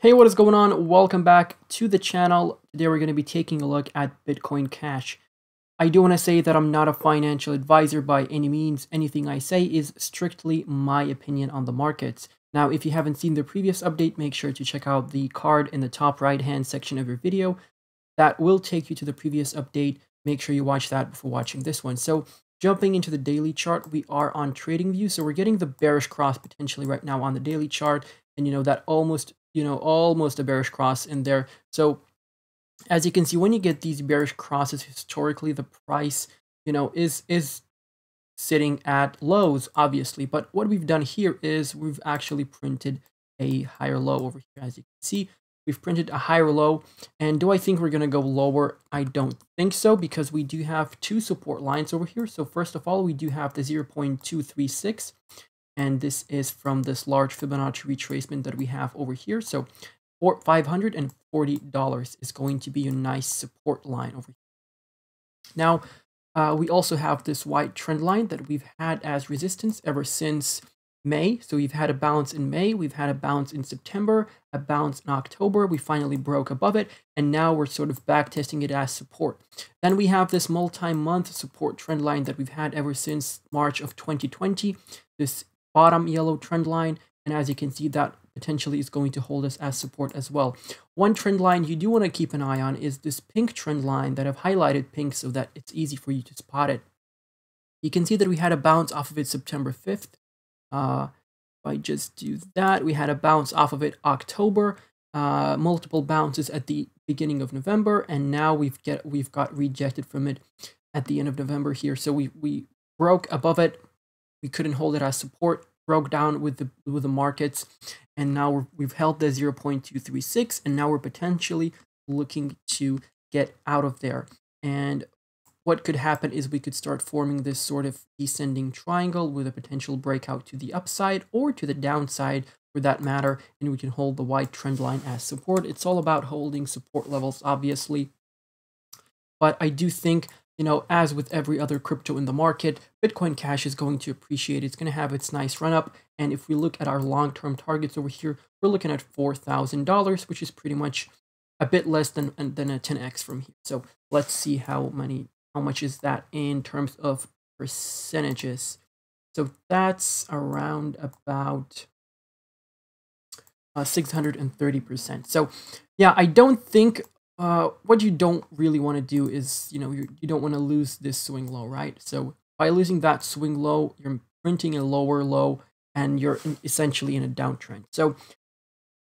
Hey, what is going on? Welcome back to the channel. Today we're going to be taking a look at Bitcoin Cash. I do want to say that I'm not a financial advisor by any means. Anything I say is strictly my opinion on the markets. Now, if you haven't seen the previous update, make sure to check out the card in the top right-hand section of your video. That will take you to the previous update. Make sure you watch that before watching this one. So, jumping into the daily chart, we are on TradingView. So we're getting the bearish cross potentially right now on the daily chart. And that almost a bearish cross in there. So as you can see, when you get these bearish crosses, historically, the price, is sitting at lows, obviously. But what we've done here is we've actually printed a higher low over here. As you can see, we've printed a higher low. And do I think we're going to go lower? I don't think so, because we do have two support lines over here. So first of all, we do have the 0.236. And this is from this large Fibonacci retracement that we have over here. So for $540 is going to be a nice support line over here. Now, we also have this white trend line that we've had as resistance ever since May. So we've had a bounce in May, we've had a bounce in September, a bounce in October. We finally broke above it, and now we're sort of back testing it as support. Then we have this multi-month support trend line that we've had ever since March of 2020. This bottom yellow trend line, and as you can see, that potentially is going to hold us as support as well. One trend line you do want to keep an eye on is this pink trend line that I've highlighted pink so that it's easy for you to spot it. You can see that we had a bounce off of it September 5th. If I just do that, we had a bounce off of it October, multiple bounces at the beginning of November, and now we've got rejected from it at the end of November here. So we broke above it. We couldn't hold it as support, broke down with the markets, and now we've held the 0.236, and now we're potentially looking to get out of there. And what could happen is we could start forming this sort of descending triangle with a potential breakout to the upside or to the downside for that matter, and we can hold the white trend line as support. It's all about holding support levels, obviously. But I do think, as with every other crypto in the market, Bitcoin Cash is going to appreciate. It's going to have its nice run up. And if we look at our long-term targets over here, we're looking at $4,000, which is pretty much a bit less than a 10x from here. So let's see how much is that in terms of percentages. So that's around about 630%. So yeah, I don't think what you don't really want to do is, you don't want to lose this swing low, right? So by losing that swing low, you're printing a lower low, and you're essentially in a downtrend. So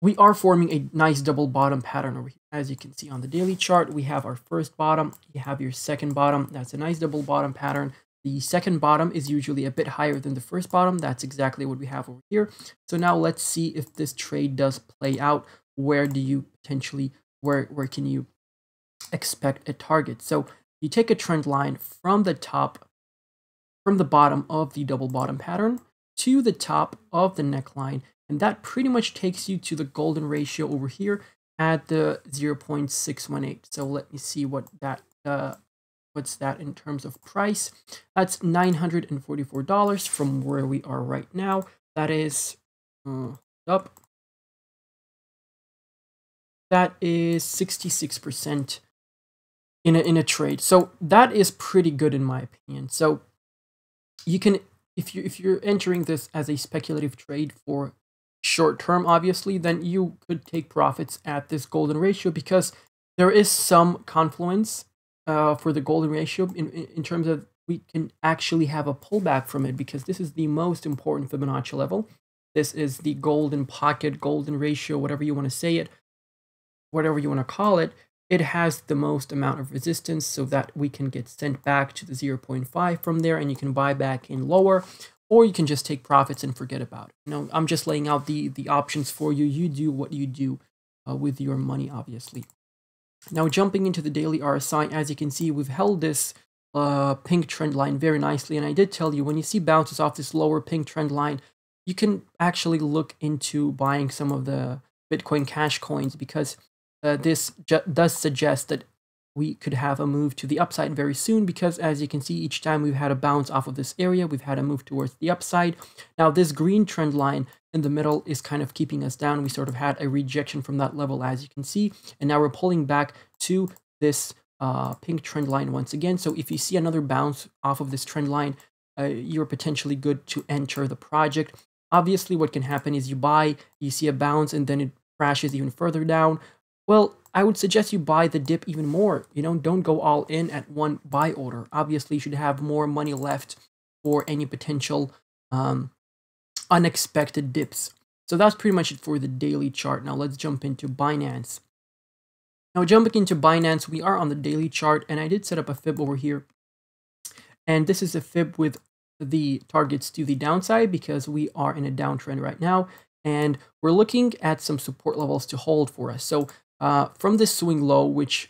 we are forming a nice double bottom pattern over here. As you can see on the daily chart, we have our first bottom, you have your second bottom. That's a nice double bottom pattern. The second bottom is usually a bit higher than the first bottom. That's exactly what we have over here. So now let's see if this trade does play out. Where do you potentially where can you expect a target? So you take a trend line from the bottom of the double bottom pattern to the top of the neckline, and that pretty much takes you to the golden ratio over here at the 0.618. So let me see what that what's that in terms of price. That's $944 from where we are right now. That is up. That is 66% in a trade. So that is pretty good in my opinion. So you can, if you're entering this as a speculative trade for short term, obviously, then you could take profits at this golden ratio, because there is some confluence for the golden ratio in terms of we can actually have a pullback from it, because this is the most important Fibonacci level. This is the golden pocket, golden ratio, whatever you want to say it. Whatever you want to call it, it has the most amount of resistance so that we can get sent back to the 0.5 from there, and you can buy back in lower, or you can just take profits and forget about it. I'm just laying out the options for you. You do what you do with your money, obviously. Now, jumping into the daily RSI, as you can see, we've held this pink trend line very nicely, and I did tell you, when you see bounces off this lower pink trend line, you can actually look into buying some of the Bitcoin Cash coins, because this does suggest that we could have a move to the upside very soon, because as you can see, each time we've had a bounce off of this area, we've had a move towards the upside. Now, this green trend line in the middle is kind of keeping us down. We sort of had a rejection from that level, as you can see, and now we're pulling back to this pink trend line once again. So if you see another bounce off of this trend line, you're potentially good to enter the project. Obviously, what can happen is you buy, you see a bounce, and then it crashes even further down. Well, I would suggest you buy the dip even more. You know, don't go all in at one buy order. Obviously, you should have more money left for any potential unexpected dips. So that's pretty much it for the daily chart. Now let's jump into Binance. Now jumping into Binance, we are on the daily chart, and I did set up a fib over here. And this is a fib with the targets to the downside because we are in a downtrend right now. And we're looking at some support levels to hold for us. So from this swing low, which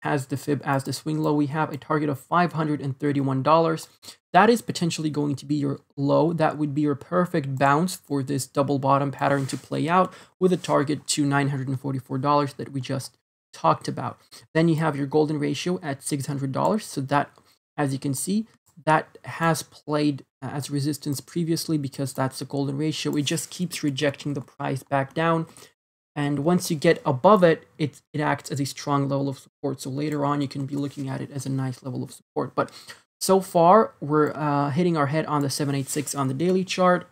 has the fib as the swing low, we have a target of $531. That is potentially going to be your low. That would be your perfect bounce for this double bottom pattern to play out with a target to $944 that we just talked about. Then you have your golden ratio at $600. So that, as you can see, that has played as resistance previously because that's the golden ratio. It just keeps rejecting the price back down. And once you get above it, it acts as a strong level of support. So later on, you can be looking at it as a nice level of support. But so far, we're hitting our head on the 786 on the daily chart.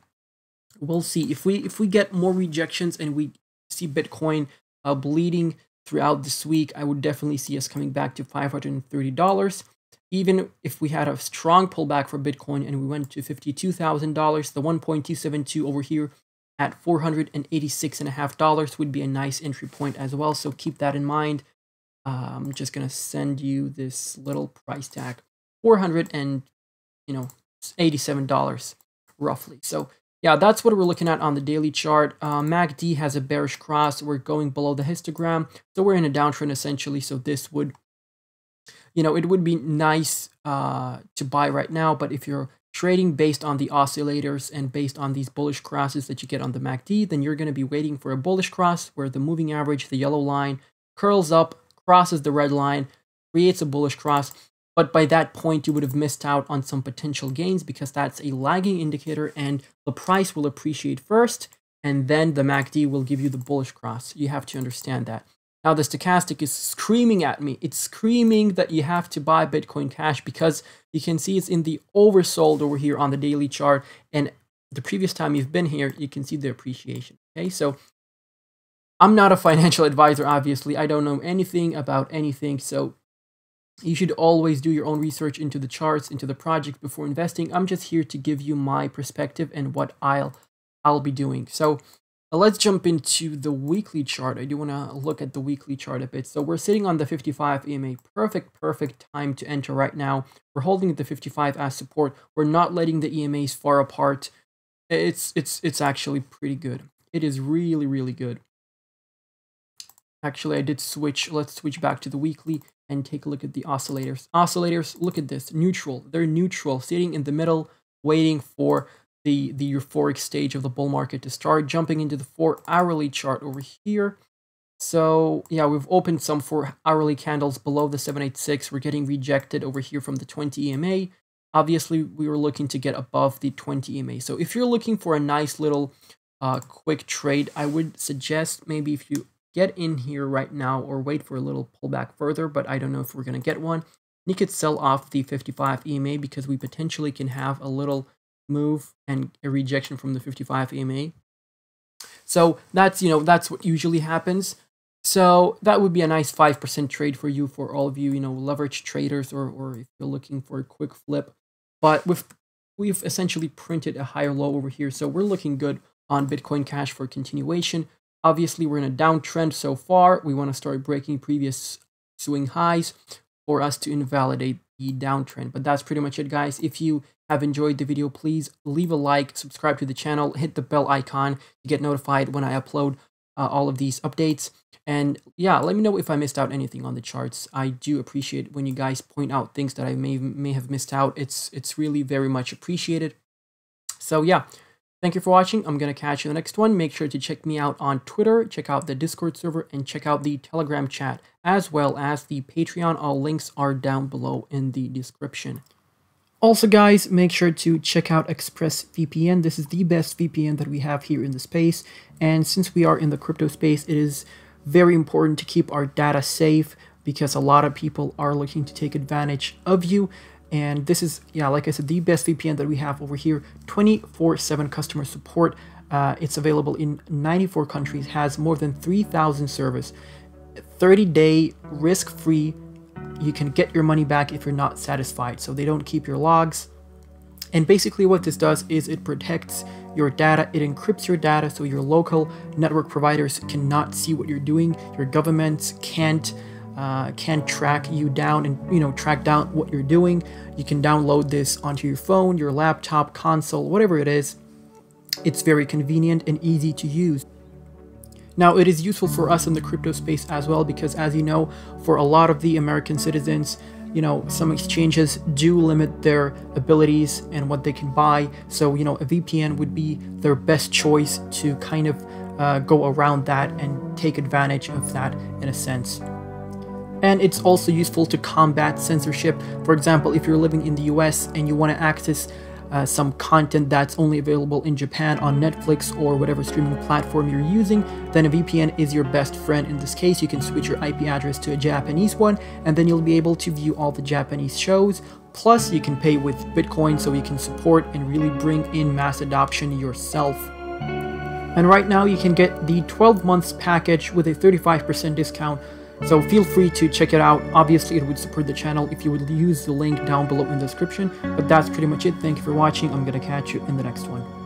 We'll see if we get more rejections and we see Bitcoin bleeding throughout this week. I would definitely see us coming back to $530. Even if we had a strong pullback for Bitcoin and we went to $52,000, the 1.272 over here at $486.50 would be a nice entry point as well. So keep that in mind. I'm just gonna send you this little price tag, $487 roughly. So yeah, that's what we're looking at on the daily chart. MACD has a bearish cross. We're going below the histogram, so we're in a downtrend essentially. So this would, it would be nice to buy right now, but if you're trading based on the oscillators and based on these bullish crosses that you get on the MACD, then you're going to be waiting for a bullish cross where the moving average, the yellow line, curls up, crosses the red line, creates a bullish cross. But by that point, you would have missed out on some potential gains because that's a lagging indicator and the price will appreciate first, and then the MACD will give you the bullish cross. You have to understand that. Now, the stochastic is screaming at me. It's screaming that you have to buy Bitcoin Cash because you can see it's in the oversold over here on the daily chart. And the previous time you've been here, you can see the appreciation. Okay, so I'm not a financial advisor, obviously. I don't know anything about anything. So you should always do your own research into the charts, into the project before investing. I'm just here to give you my perspective and what I'll be doing. So let's jump into the weekly chart. I do want to look at the weekly chart a bit. So we're sitting on the 55 EMA. Perfect time to enter right now. We're holding the 55 as support. We're not letting the EMAs far apart. It's actually pretty good. It is really good. Actually, I did switch. Let's switch back to the weekly and take a look at the oscillators. Oscillators, look at this. Neutral. They're neutral, sitting in the middle, waiting for the euphoric stage of the bull market to start. Jumping into the 4-hourly chart over here. So yeah, we've opened some 4-hourly candles below the 786. We're getting rejected over here from the 20 EMA. Obviously, we were looking to get above the 20 EMA. So if you're looking for a nice little quick trade, I would suggest maybe if you get in here right now or wait for a little pullback further, but I don't know if we're going to get one. You could sell off the 55 EMA because we potentially can have a little move and a rejection from the 55 EMA. So that's, that's what usually happens. So that would be a nice 5% trade for you, for all of you, leverage traders, or if you're looking for a quick flip. But we've essentially printed a higher low over here. So we're looking good on Bitcoin Cash for continuation. Obviously, we're in a downtrend so far. We want to start breaking previous swing highs for us to invalidate the downtrend. But that's pretty much it, guys. If you have enjoyed the video, please leave a like, subscribe to the channel, hit the bell icon to get notified when I upload all of these updates. And yeah, let me know if I missed out anything on the charts. I do appreciate when you guys point out things that I may have missed out. It's really very much appreciated. So yeah. Thank you for watching. I'm going to catch you in the next one. Make sure to check me out on Twitter, check out the Discord server, and check out the Telegram chat, as well as the Patreon. All links are down below in the description. Also guys, make sure to check out ExpressVPN. This is the best VPN that we have here in the space. And since we are in the crypto space, it is very important to keep our data safe because a lot of people are looking to take advantage of you. And this is, yeah, like I said, the best VPN that we have over here. 24/7 customer support. It's available in 94 countries, has more than 3,000 servers. 30-day risk-free. You can get your money back if you're not satisfied, so they don't keep your logs. And basically what this does is it protects your data, it encrypts your data so your local network providers cannot see what you're doing, your governments can't track you down and track down what you're doing. You can download this onto your phone, your laptop, console, whatever it is. It's very convenient and easy to use. Now, it is useful for us in the crypto space as well because, as you know, for a lot of the American citizens, some exchanges do limit their abilities and what they can buy. So, a VPN would be their best choice to kind of go around that and take advantage of that in a sense. And it's also useful to combat censorship. For example, if you're living in the US and you want to access some content that's only available in Japan on Netflix or whatever streaming platform you're using, then a VPN is your best friend in this case. You can switch your IP address to a Japanese one, and then you'll be able to view all the Japanese shows. Plus, you can pay with Bitcoin so you can support and really bring in mass adoption yourself. And right now, you can get the 12 months package with a 35% discount. So feel free to check it out. Obviously, it would support the channel if you would use the link down below in the description. But that's pretty much it. Thank you for watching. I'm going to catch you in the next one.